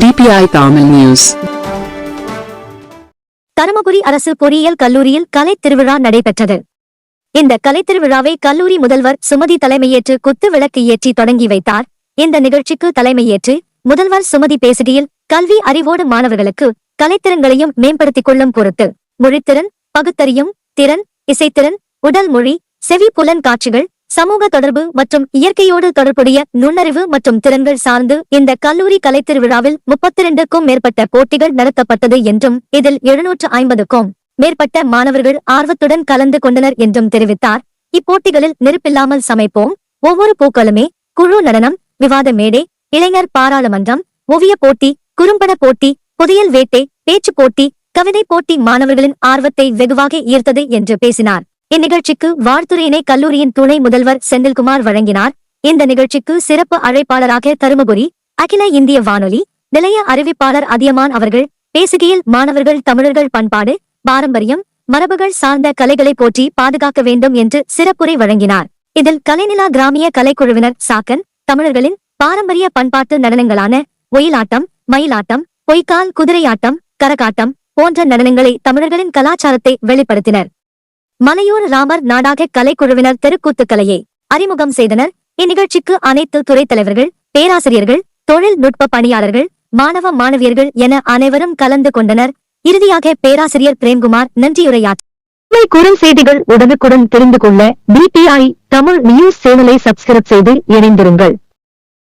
DPI Tamil News. Dharmapuri அரசு பொறியியல் கல்லூரியில் கலைத் திருவிழா நடைபெற்றது. இந்த கலைத் திருவிழாவை கல்லூரி முதல்வர் சுமதி தலைமையேற்று குத்து விளக்கு ஏற்றி தொடங்கி வைத்தார். இந்த நிகழ்ச்சிக்கு தலைமையேற்று முதல்வர் சுமதி பேசுகையில், கல்வி அறிவோடு மாணவர்களுக்கு கலைத்திறன்களையும் மேம்படுத்திக் கொள்ளும் பொருட்டு மொழித்திறன், பகுத்தறியும் திறன், இசைத்திறன், உடல் மொழி, செவி புலன் காட்சிகள், சமூக தொடர்பு மற்றும் இயற்கையோடு தொடர்புடைய நுண்ணறிவு மற்றும் திறன்கள் சார்ந்து இந்த கல்லூரி கலைத்திருவிழாவில் 32க்கும் மேற்பட்ட போட்டிகள் நடத்தப்பட்டது என்றும் இதில் 750க்கும் மேற்பட்ட மாணவர்கள் ஆர்வத்துடன் கலந்து கொண்டனர் என்றும் தெரிவித்தார். இப்போட்டிகளில் நெருப்பில்லாமல் சமைப்போம், ஒவ்வொரு பூக்களுமே, குழு நடனம், விவாத மேடை, இளைஞர் பாராளுமன்றம், ஓவிய போட்டி, குறும்பட போட்டி, புதையல் வேட்டை, பேச்சு போட்டி, கவிதை போட்டி மாணவர்களின் ஆர்வத்தை வெகுவாக ஈர்த்தது என்று பேசினார். இந்நிகழ்ச்சிக்கு வாழ்த்துரையினை கல்லூரியின் துணை முதல்வர் செந்தில்குமார் வழங்கினார். இந்த நிகழ்ச்சிக்கு சிறப்பு அழைப்பாளராக தருமபுரி அகில இந்திய வானொலி நிலைய அறிவிப்பாளர் அதியமான் அவர்கள் பேசுகையில், மாணவர்கள் தமிழர்கள் பண்பாடு, பாரம்பரியம், மரபுகள் சார்ந்த கலைகளை போற்றி பாதுகாக்க வேண்டும் என்று சிறப்புரை வழங்கினார். இதில் கலைநிலா கிராமிய கலைக்குழுவினர் சாக்கன் தமிழர்களின் பாரம்பரிய பண்பாட்டு நடனங்களான ஒயிலாட்டம், மயிலாட்டம், பொய்க்கால் குதிரையாட்டம், கரகாட்டம் போன்ற நடனங்களை தமிழர்களின் கலாச்சாரத்தை வெளிப்படுத்தினர். மலையூர் ராமர் நாடக கலைக்குழுவினர் தெருக்கூத்துக்கலையை அறிமுகம் செய்தனர். இந்நிகழ்ச்சிக்கு அனைத்து துறை தலைவர்கள், பேராசிரியர்கள், தொழில்நுட்ப பணியாளர்கள், மாணவ மாணவியர்கள் என அனைவரும் கலந்து கொண்டனர். இறுதியாக பேராசிரியர் பிரேம்குமார் நன்றியுரையாற்றினார். குரல் செய்திகள் உடனுக்குடன் தெரிந்து கொள்ள DPI தமிழ் நியூஸ் சேனலை சப்ஸ்கிரைப் செய்து இணைந்திருங்கள்.